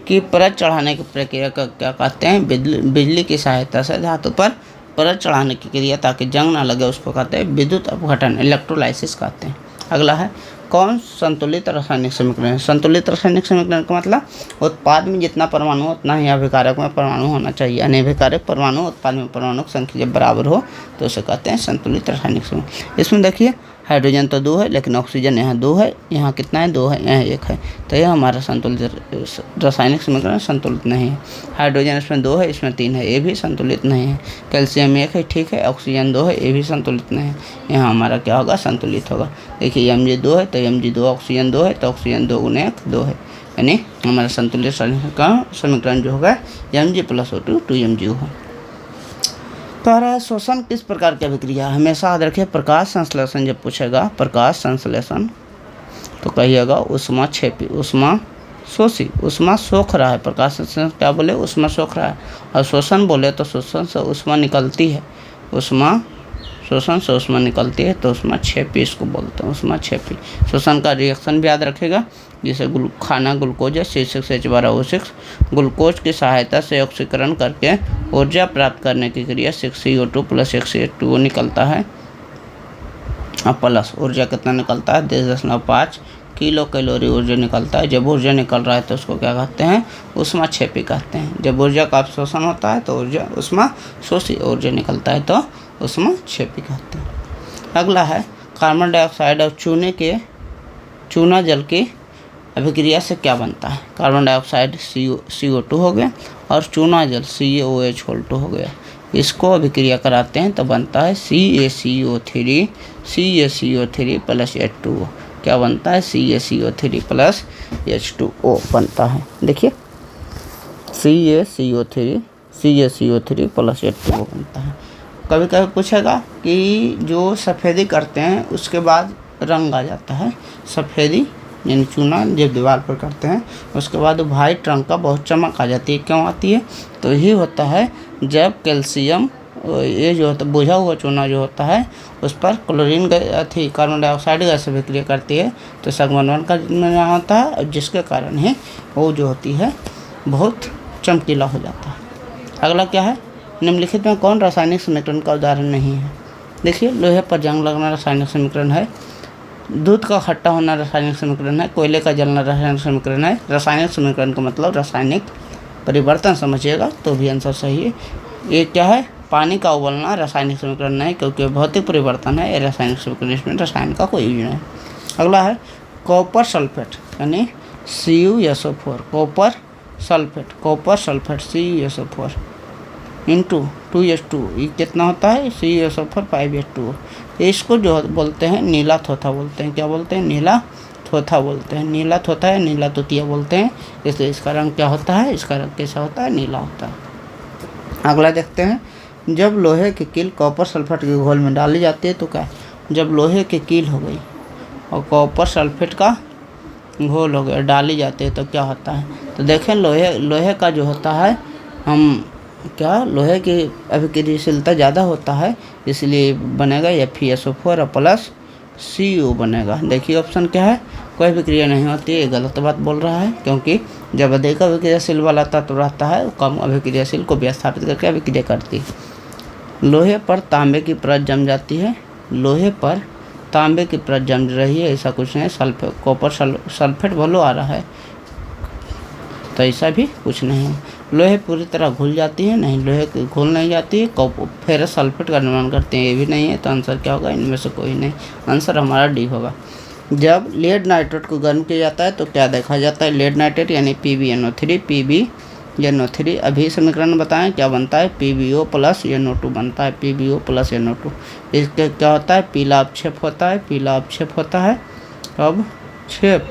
[SPEAKER 1] की परत चढ़ाने की प्रक्रिया का क्या कहते हैं। बिजली की सहायता से धातु पर परत चढ़ाने की क्रिया ताकि जंग ना लगे उसको कहते हैं विद्युत अपघटन, इलेक्ट्रोलाइसिस कहते हैं। अगला है कौन संतुलित रासायनिक समीकरण है। संतुलित रासायनिक समीकरण का मतलब उत्पाद में जितना परमाणु उतना ही अभिकारक में परमाणु होना चाहिए। यानी अभिकारक परमाणु उत्पाद में परमाणु की संख्या जब बराबर हो तो उसे कहते हैं संतुलित रासायनिक समीकरण। इसमें देखिए हाइड्रोजन तो 2 है लेकिन ऑक्सीजन यहाँ 2 है, यहाँ कितना है 2 है, यहाँ 1 है, तो यह हमारा संतुलित रासायनिक समीकरण संतुलित नहीं है। हाइड्रोजन इसमें 2 है, इसमें 3 है, ये भी संतुलित नहीं है। कैल्शियम 1 है, ठीक है, ऑक्सीजन 2 है, ये भी संतुलित नहीं है। यहाँ हमारा क्या होगा संतुलित होगा। देखिए Mg2 है तो Mg2, ऑक्सीजन 2 है तो ऑक्सीजन 2 × 1 2 है, यानी हमारा संतुलित समीकरण जो होगा Mg+O2 2Mg होगा। तो आ रहा है शोषण किस प्रकार की अभिक्रिया। हमेशा याद रखिए प्रकाश संश्लेषण जब पूछेगा प्रकाश संश्लेषण तो कहिएगा उष्मा क्षेपी, उष्मा शोषी। उष्मा सोख रहा है, प्रकाश संश्लेषण क्या बोले उष्मा सोख रहा है, और शोषण बोले तो शोषण से उष्मा निकलती है, उष्मा शोषण से उष्मा निकलती है तो उष्मा क्षेपी इसको बोलते हैं, उष्मा क्षेपी। शोषण का रिएक्शन भी याद रखेगा, जैसे खाना ग्लूकोज है C6H12O6, ग्लूकोज की सहायता से ऑक्सीकरण करके ऊर्जा प्राप्त करने की क्रिया 6CO2 + 6H2O निकलता है, और प्लस ऊर्जा कितना निकलता है 10.5 किलो कैलोरी ऊर्जा निकलता है। जब ऊर्जा निकल रहा है तो उसको क्या कहते हैं उष्मा क्षेपी कहते हैं। जब ऊर्जा का अवशोषण होता है तो ऊर्जा उष्मा शोषी, ऊर्जा निकलता है तो उष्मा क्षेपी कहते हैं। अगला है कार्बन डाइऑक्साइड और चूना जल की अभिक्रिया से क्या बनता है। कार्बन डाइऑक्साइड CO2 हो गया और चूना जल CaOH2 हो गया, इसको अभिक्रिया कराते हैं तो बनता है CaCO3 + H2O। क्या बनता है CaCO3 + H2O बनता है। देखिए CaCO3 + H2O बनता है। कभी कभी पूछेगा कि जो सफ़ेदी करते हैं उसके बाद रंग आ जाता है, सफ़ेदी यानी चूना जब दीवार पर करते हैं उसके बाद वाइट रंग का बहुत चमक आ जाती है। क्यों आती है तो यही होता है जब कैल्शियम ये जो होता है बुझा हुआ चूना जो होता है उस पर क्लोरीन कार्बन डाइऑक्साइड गैस अभिक्रिया करती है तो संघनन का निर्माण होता है, और जिसके कारण ही वो जो होती है बहुत चमकीला हो जाता है। अगला क्या है निम्नलिखित में कौन रासायनिक समीकरण का उदाहरण नहीं है। देखिए लोहे पर जंग लगना रासायनिक समीकरण है, दूध का खट्टा होना रासायनिक समीकरण है, कोयले का जलना रासायनिक समीकरण है। रासायनिक समीकरण का मतलब रासायनिक परिवर्तन समझिएगा तो भी आंसर सही है। ये क्या है पानी का उबलना रासायनिक समीकरण नहीं क्योंकि भौतिक परिवर्तन है, ये रासायनिक समीकरण, इसमें रसायन का कोई यूज नहीं। अगला है कॉपर सल्फेट यानी CuSO4, copper sulphate CuSO4 × 2H2, ये कितना होता है CuSO4 5H2O। इसको जो बोलते हैं नीला थोथा बोलते हैं। क्या बोलते हैं नीला थोथा बोलते हैं, नीला थोथा है नीला तोतिया बोलते हैं, इसलिए इसका रंग क्या होता है, इसका रंग कैसा होता है नीला होता है। अगला देखते हैं जब लोहे की कील कॉपर सल्फेट के घोल में डाली जाती है तो क्या, जब लोहे की कील हो गई और कॉपर सल्फेट का घोल हो गया डाली जाती है तो क्या होता है। तो देखें लोहे का जो होता है हम क्या लोहे की अभिक्रियाशीलता ज़्यादा होता है इसलिए बनेगा FeSO4 और +CO बनेगा। देखिए ऑप्शन क्या है कोई अभिक्रिया नहीं होती है, ये गलत बात बोल रहा है क्योंकि जब अधिक अभिक्रियाशील वाला तत्व रहता है कम अभिक्रियाशील को विस्थापित करके अभिक्रिया करती है। लोहे पर तांबे की परत जम जाती है, लोहे पर तांबे की परत जम रही है ऐसा कुछ नहीं, कॉपर सल्फेट भलो आ रहा है तो ऐसा भी कुछ नहीं है। लोहे पूरी तरह घुल जाती है, नहीं लोहे घुल नहीं जाती है, फेरस सल्फेट का निर्माण करते हैं, ये भी नहीं है। तो आंसर क्या होगा इनमें से कोई नहीं, आंसर हमारा डी होगा। जब लेड नाइट्रेट को गर्म किया जाता है तो क्या देखा जाता है, लेड नाइट्रेट यानी PbNO3 अभी समीकरण बताएं क्या बनता है, PbO प्लस NO2 बनता है, PbO प्लस NO2। इसके क्या होता है, पीला अपक्षेप होता है, अब क्षेप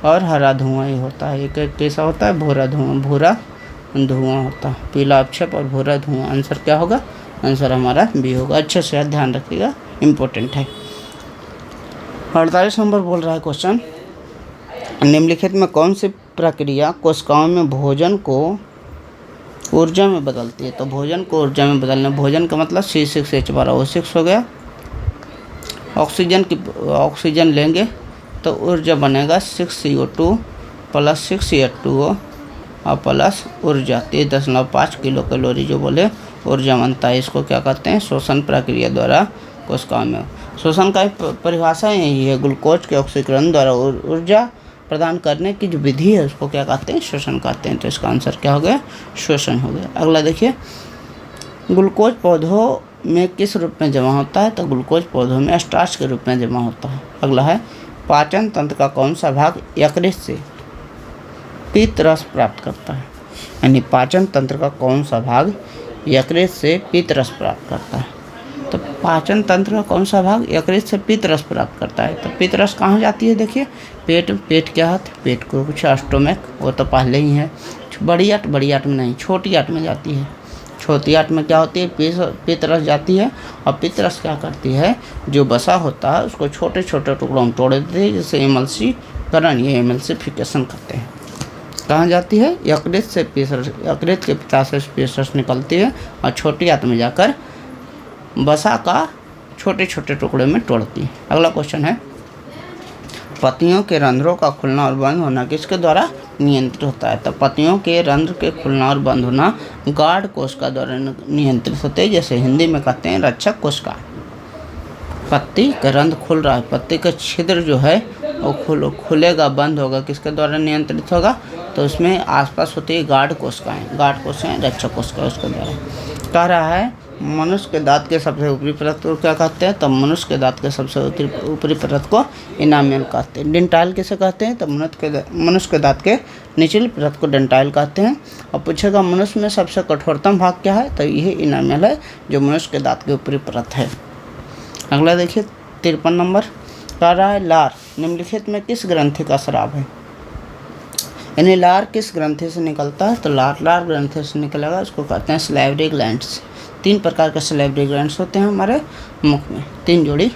[SPEAKER 1] और हरा धुआं ही होता है। एक कैसा होता है, भूरा धुआं होता है, पीला अपक्षेप और भूरा धुआं। आंसर क्या होगा, आंसर हमारा बी होगा। अच्छे से ध्यान रखिएगा, इम्पोर्टेंट है। 48 नंबर बोल रहा है क्वेश्चन, निम्नलिखित में कौन सी प्रक्रिया कोशिकाओं में भोजन को ऊर्जा में बदलती है। तो भोजन को ऊर्जा में बदलना, भोजन का मतलब C6H12O6 हो गया। ऑक्सीजन लेंगे तो ऊर्जा बनेगा 6CO2 प्लस 6H2O और प्लस ऊर्जा 3.5 किलो कैलोरी जो बोले ऊर्जा बनता है। इसको क्या कहते हैं, श्वसन प्रक्रिया द्वारा कोशिकाओं में। श्वसन का परिभाषा यही है, ग्लूकोज के ऑक्सीकरण द्वारा ऊर्जा प्रदान करने की जो विधि है उसको क्या कहते हैं, श्वसन कहते हैं। तो इसका आंसर क्या हो गया, श्वसन हो गया। अगला देखिए, ग्लूकोज पौधों में किस रूप में जमा होता है। तो ग्लूकोज पौधों में स्टार्च के रूप में जमा होता है। अगला है, पाचन तंत्र का कौन सा भाग यकृत से पित्त रस प्राप्त करता है। यानी पाचन तंत्र का कौन सा भाग यकृत से पित्त रस प्राप्त करता है। तो पाचन तंत्र का कौन सा भाग यकृत से पित्त रस प्राप्त करता है। तो पित्त रस कहाँ जाती है, देखिए पेट क्या है, पेट को कुछ स्टोमक, वो तो पहले ही है। बड़ी आंत में नहीं, छोटी आंत में जाती है। छोटी आंत में क्या होती है, पित्त रस जाती है। और पित्त रस क्या करती है, जो बसा होता है उसको छोटे छोटे टुकड़ों में तोड़ देती है, जिसे एमल्सीकरण या एमल्सिफिकेशन करते हैं। कहाँ जाती है, यकृत से यकृत के पित्त से पित्त रस निकलती है और छोटी आंत में जाकर बसा का छोटे छोटे टुकड़े में तोड़ती है। अगला क्वेश्चन है, पत्तियों के रंध्रों का खुलना और बंद होना किसके द्वारा नियंत्रित होता है। तो पत्तियों के रंध्र के खुलना और बंद होना गार्ड कोशिका द्वारा नियंत्रित होते हैं। जैसे हिंदी में कहते हैं रक्षक कोशिका। पत्ती का रंध्र खुल रहा है, पत्ती का छिद्र जो है वो खुलेगा, बंद होगा, किसके द्वारा नियंत्रित होगा। तो उसमें आसपास होती है गार्ड कोशिकाएँ, रक्षक कोशिका, उसके द्वारा। कह रहा है, मनुष्य के दांत के सबसे ऊपरी परत को क्या कहते हैं। तो मनुष्य के दांत के सबसे ऊपरी परत को इनामेल कहते हैं। डेंटाइल किसे कहते हैं। तो मनुष्य के दांत के निचली परत को डेंटाइल कहते हैं। और पूछेगा मनुष्य में सबसे कठोरतम भाग क्या है। तो यही इनामेल है जो मनुष्य के दांत के ऊपरी परत है। अगला देखिए 53 नंबर, कह रहा है, लार निम्नलिखित में किस ग्रंथि का स्राव है। यानी लार किस ग्रंथि से निकलता है। तो लार ग्रंथि से निकलेगा, उसको कहते हैं सलाइवरी ग्लैंड्स। 3 प्रकार के सलाइवरी ग्लैंड्स होते हैं हमारे मुख में, 3 जोड़ी।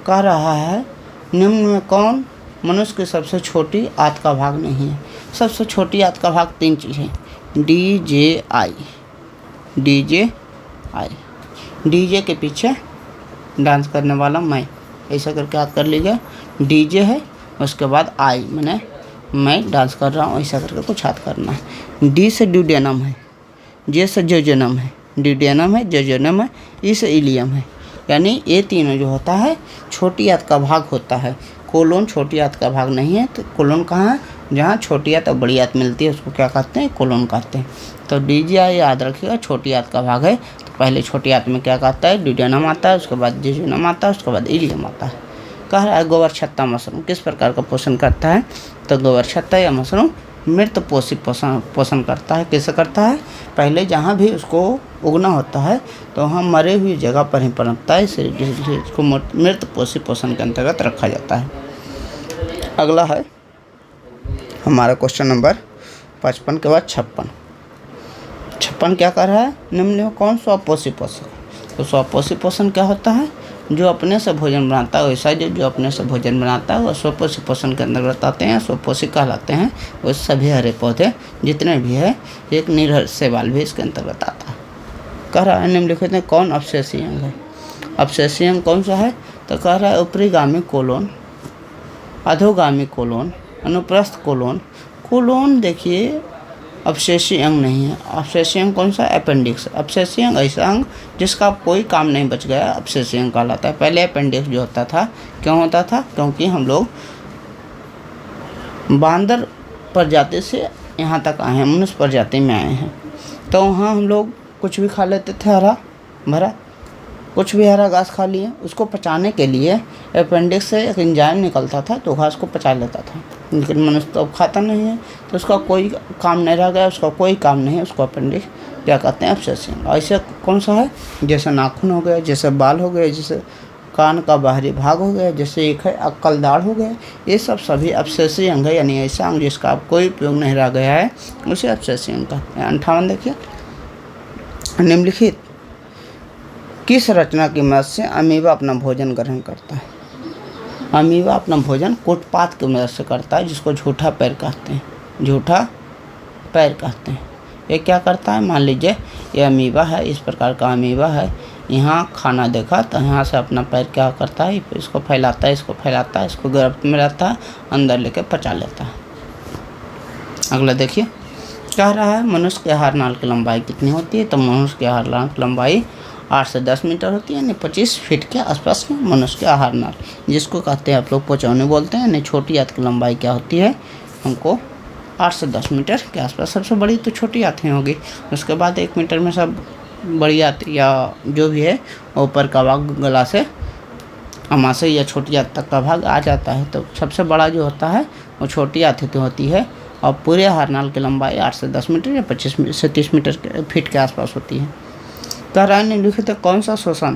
[SPEAKER 1] कह रहा है, निम्न में कौन मनुष्य की सबसे छोटी आंत का भाग नहीं है। सबसे छोटी आंत का भाग 3 चीज़ें, डीजे के पीछे डांस करने वाला मैं, ऐसा करके याद कर लीजिए। डीजे है, उसके बाद आई मैंने मैं डांस कर रहा हूँ, ऐसा करके कुछ याद करना है। डी से ड्यूडेनम है, जे से जोजेनम है, ड्यूडेनम है, जोजेनम है, ई से इलियम है। यानी ये तीनों जो होता है छोटी आंत का भाग होता है। कोलोन छोटी आंत का भाग नहीं है। तो कोलोन कहाँ है, जहाँ छोटी आंत और बड़ी आंत मिलती है उसको क्या कहते हैं, कोलोन कहते हैं। तो डीजीआई याद रखिएगा, छोटी आंत का भाग है। तो पहले छोटी आंत में क्या कहता है, ड्यूडेनम आता है, उसके बाद जोजेनम आता है, उसके बाद इलियम आता है। कह रहा है, गोबर छत्ता मशरूम किस प्रकार का पोषण करता है। तो गोबर छत्ता या मशरूम मृत पोषी पोषण करता है। कैसे करता है, पहले जहाँ भी उसको उगना होता है तो वहाँ मरे हुई जगह पर ही पनपता है, इसलिए इसको मृत पोषी पोषण के अंतर्गत रखा जाता है। अगला है हमारा क्वेश्चन नंबर 55 के बाद 56 क्या कर रहा है, निम्न में कौन स्वपोषी पोषक। तो स्वपोषी पोषण क्या होता है, जो अपने से भोजन बनाता है। वैसा जो अपने से भोजन बनाता है वो स्वपोषी पोषण के अंतर्गत आते हैं, स्वपोषी कहलाते हैं। वो सभी हरे पौधे जितने भी है, एक निरहर शैवाल भी इसके अंतर्गत आता है। कह रहा है, निम्नलिखित में कौन अपशेषी अंग है। अपशेषी अंग कौन सा है। तो कह रहा है, ऊपरीगामी कोलोन, अधोगामी कोलोन, अनुप्रस्थ कोलोन। कोलोन देखिए अपशेषी अंग नहीं है। अपशेषी अंग कौन सा, अपेंडिक्स। अपशेषी अंग ऐसा अंग जिसका कोई काम नहीं बच गया, अपशेषी अंग कहलाता है। पहले अपेंडिक्स जो होता था, क्यों होता था, क्योंकि हम लोग बांदर प्रजाति से यहाँ तक आए हैं, मनुष्य प्रजाति में आए हैं। तो वहाँ हम लोग कुछ भी खा लेते थे हरा भरा, कुछ भी हरा घास खा लिए, उसको पचाने के लिए अपेंडिक्स से एक एंजाइम निकलता था तो घास को पचा लेता था, लेकिन मनुष्य तो अब खाता नहीं है, तो उसका कोई काम नहीं रह गया, उसका कोई काम नहीं है, उसको अपेंडिक्स क्या कहते हैं, अपसेसिंग। ऐसे कौन सा है, जैसे नाखून हो गया, जैसे बाल हो गए, जैसे कान का बाहरी भाग हो गया, जैसे एक है अक्कल दाढ़ हो गया, ये सब सभी अपसेसिव अंग है, यानी ऐसा अंग जिसका अब कोई उपयोग नहीं रह गया है उसे अपसेसिव अंग कहते हैं। 58 देखिए, निम्नलिखित किस रचना की मदद से अमीबा अपना भोजन ग्रहण करता है। अमीबा अपना भोजन कोटपात की मदद से करता है, जिसको झूठा पैर कहते हैं, झूठा पैर कहते हैं। ये क्या करता है, मान लीजिए ये अमीबा है, इस प्रकार का अमीबा है, यहाँ खाना देखा तो यहाँ से अपना पैर क्या करता है, इसको फैलाता है, इसको फैलाता है, इसको गर्भ में रहता है, अंदर लेके पचा लेता है। अगला देखिए, कह रहा है मनुष्य के आहार नाल की लंबाई कितनी होती है, तो मनुष्य के आहार नाल की लंबाई 8 से 10 मीटर होती है, यानी 25 फीट के आसपास की मनुष्य के आहार नाल, जिसको कहते हैं आप लोग पोचौनी बोलते हैं। यानी छोटी आंत की लंबाई क्या होती है, हमको 8 से 10 मीटर के आसपास। सबसे बड़ी तो छोटी आंतें होगी, उसके बाद 1 मीटर में सब बड़ी आंत या जो भी है ऊपर का भाग गला से अमाशय या छोटी आंत तक का भाग आ जाता है। तो सबसे बड़ा जो होता है वो छोटी आंत होती है, और पूरे आहार नाल की लंबाई 8 से 10 मीटर या 25 से 30 मीटर फीट के आसपास होती है। कह रहा है निम्नलिखित है कौन सा श्वसन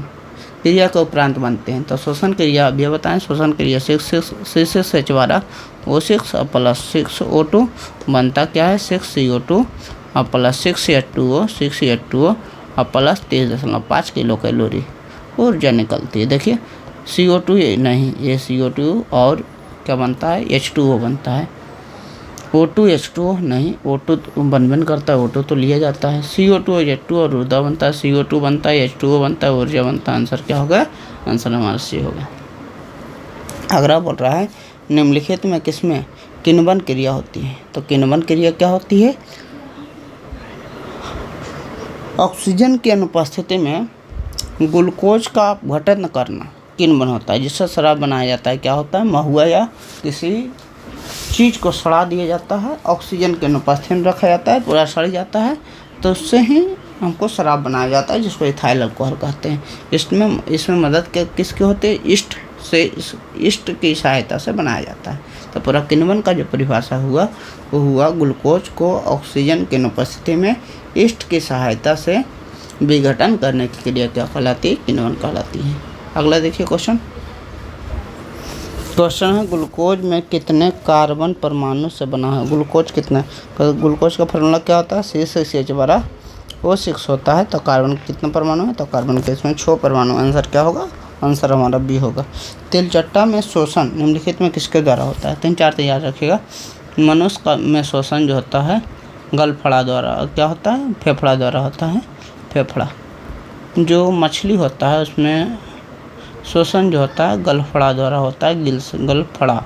[SPEAKER 1] क्रिया के उपरांत बनते हैं, तो श्वसन क्रिया अभी बताएं। श्वसन क्रिया C6H12 O6 प्लस 6O2 बनता क्या है, 6CO2 और प्लस 6H2O और प्लस 23.5 किलो कैलोरी ऊर्जा निकलती है। देखिए CO2 ये नहीं, ये CO2 और क्या बनता है, H2O बनता है। O2 H2O नहीं, O2 बन करता है, O2 तो लिया जाता है। CO2 H2O और ऊर्जा बनता है, CO2 बनता है, H2O बनता है, ऊर्जा बनता है। आंसर क्या होगा, आंसर हमारा C होगा। अगला बोल रहा है निम्नलिखित में किसमें किण्वन क्रिया होती है, तो किण्वन क्रिया क्या होती है, ऑक्सीजन की अनुपस्थिति में ग्लूकोज का अपघटन करना किण्वन होता है, जिससे शराब बनाया जाता है। क्या होता है, महुआ या किसी चीज़ को सड़ा दिया जाता है, ऑक्सीजन के अनुपस्थिति में रखा जाता है, पूरा सड़ जाता है, तो उससे ही हमको शराब बनाया जाता है, जिसको इथाइल अल्कोहल कहते हैं। इसमें मदद किसके होते हैं, ईस्ट की सहायता से बनाया जाता है। तो पूरा किण्वन का जो परिभाषा हुआ वो हुआ ग्लूकोज को ऑक्सीजन की अनुपस्थिति में ईस्ट की सहायता से विघटन करने की क्रिया क्या कहलाती है, किण्वन कहलाती है। अगला देखिए क्वेश्चन है ग्लूकोज में कितने कार्बन परमाणु से बना है, ग्लूकोज कितना, ग्लूकोज का फॉर्मूला क्या होता है, C6H12O6 होता है। तो कार्बन कितने परमाणु है, तो कार्बन के इसमें 6 परमाणु। आंसर क्या होगा, आंसर हमारा बी होगा। तिलचट्टा में शोषण निम्नलिखित में किसके द्वारा होता है, 3-4 तो याद रखिएगा। मनुष्य का में शोषण जो होता है गलफड़ा द्वारा, क्या होता है, फेफड़ा द्वारा होता है, फेफड़ा। जो मछली होता है उसमें शोषण जो होता है गलफड़ा द्वारा होता है, गलफड़ा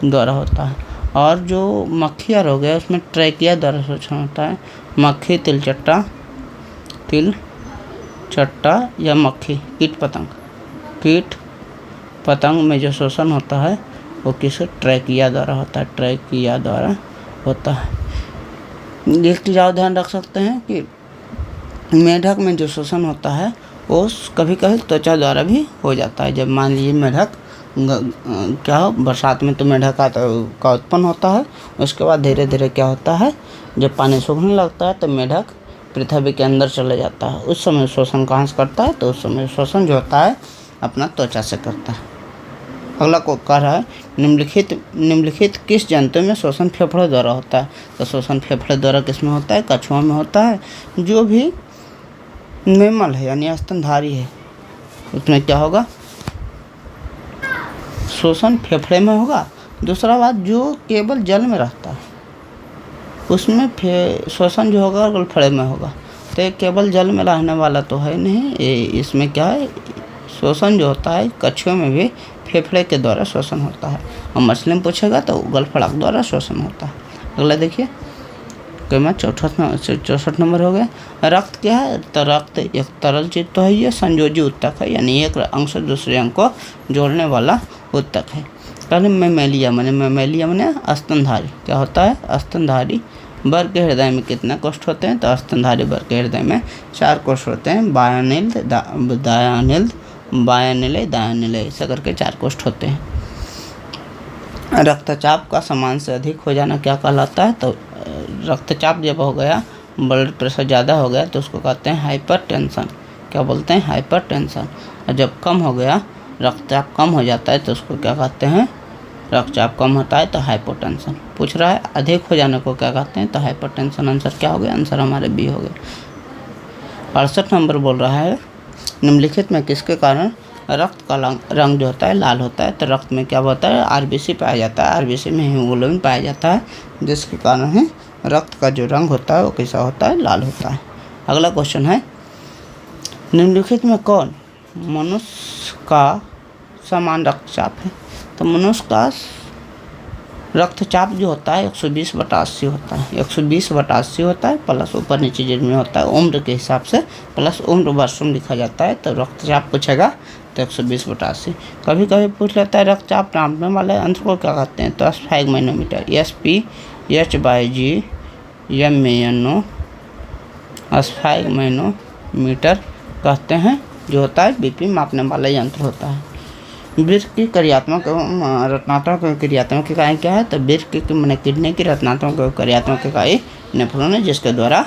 [SPEAKER 1] द्वारा होता है। और जो मक्खी और हो गया उसमें ट्रैकिया द्वारा शोषण होता है। मक्खी, तिलचट्टा या मक्खी, कीट पतंग में जो शोषण होता है वो किस ट्रैकिया द्वारा होता है, ट्रैकिया द्वारा होता है। एक चीज़ और ध्यान रख सकते हैं कि मेढक में जो शोषण होता है वो कभी कभी त्वचा द्वारा भी हो जाता है। जब मान लीजिए मेढक क्या हो, बरसात में तो मेढक का उत्पन्न होता है, उसके बाद धीरे धीरे क्या होता है, जब पानी सूखने लगता है तो मेढक पृथ्वी के अंदर चले जाता है। उस समय शोषण कहाँ से करता है, तो उस समय शोषण जो होता है अपना त्वचा से करता है। अगला को कह रहा है निम्नलिखित किस जंतु में शोषण फेफड़े द्वारा होता है, तो शोषण फेफड़े द्वारा किस में होता है, कछुआ में होता है। जो भी मैमल है यानी स्तनधारी है उसमें क्या होगा, शोषण फेफड़े में होगा। दूसरा बात, जो केवल जल में रहता है उसमें शोषण जो होगा गलफड़े में होगा। तो ये केवल जल में रहने वाला तो है नहीं, इसमें क्या है, शोषण जो होता है कछुए में भी फेफड़े के द्वारा शोषण होता है, और मछली में पूछेगा तो गलफड़ा के द्वारा शोषण होता है। अगला देखिए मैं 64 नंबर हो गया। रक्त क्या है, तो रक्त एक तरल चीज तो है, ये संयोजी उत्तक है, यानी एक अंग से दूसरे अंग को जोड़ने वाला उत्तक है। पहले मेमेलिया मैंने स्तनधारी, क्या होता है, स्तनधारी वर्ग के हृदय में कितने कोष्ठ होते हैं? तो स्तनधारी वर्ग के हृदय में 4 कोष्ठ होते हैं। बायानिल, दायानिल, बायानिलय, दायानिलय, ऐसा करके 4 कोष्ठ होते हैं। रक्तचाप का समान से अधिक हो जाना क्या कहलाता है? तो रक्तचाप जब हो गया, ब्लड प्रेशर ज़्यादा हो गया तो उसको कहते हैं हाइपरटेंशन। क्या बोलते हैं? हाइपरटेंशन। और जब कम हो गया, रक्तचाप कम हो जाता है तो उसको क्या कहते हैं? रक्तचाप कम होता है तो हाइपोटेंशन। पूछ रहा है अधिक हो जाने को क्या कहते हैं? तो हाइपरटेंशन। आंसर क्या हो गया? आंसर हमारे बी हो गया। 68 नंबर बोल रहा है निम्नलिखित में किसके कारण रक्त का रंग जो होता है लाल होता है? तो रक्त में क्या होता है? आरबीसी पाया जाता है। आरबीसी में हीमोग्लोबिन पाया जाता है, जिसके कारण है रक्त का जो रंग होता है वो कैसा होता है? लाल होता है। अगला क्वेश्चन है निम्नलिखित में कौन मनुष्य का समान रक्तचाप है? तो मनुष्य का रक्तचाप जो होता है 120/80 होता है। 120/80 होता है, प्लस ऊपर नीचे जिनमें होता है उम्र के हिसाब से, प्लस उम्र वर्षों में लिखा जाता है। तो रक्तचाप पूछेगा तो 120/80। कभी कभी पूछ लेता है रक्तचाप नापने वाले यंत्र को क्या कहते हैं? तो स्फैग मैनोमीटर, SpHg MANO, स्फैग मैनोमीटर कहते हैं, जो होता है बीपी मापने वाला यंत्र होता है। वृक्क की क्रियात्मक एवं रचनात्मक क्रियात्मक इकाई क्या है? तो वृक्क की मैंने किडनी की रचनात्मक एवं क्रियात्मक इकाई नेफ्रॉन है, जिसके द्वारा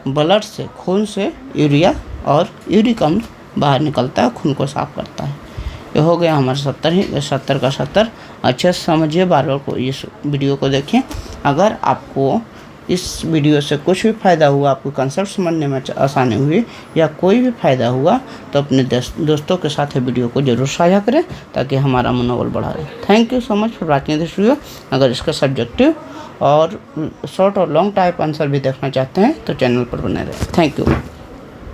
[SPEAKER 1] ब्लड से, खून से यूरिया और यूरिक अम्ल बाहर निकलता है, खून को साफ करता है। ये हो गया हमारा 70 का 70। अच्छे से समझिए, बार बार को इस वीडियो को देखिए। अगर आपको इस वीडियो से कुछ भी फ़ायदा हुआ, आपको कंसेप्ट समझने में आसानी हुई या कोई भी फ़ायदा हुआ, तो अपने दोस्तों के साथ वीडियो को जरूर साझा करें ताकि हमारा मनोबल बढ़ा रहे। Thank you so much for watching this video. अगर इसका सब्जेक्टिव और शॉर्ट और लॉन्ग टाइप आंसर भी देखना चाहते हैं तो चैनल पर बने रहें। Thank you.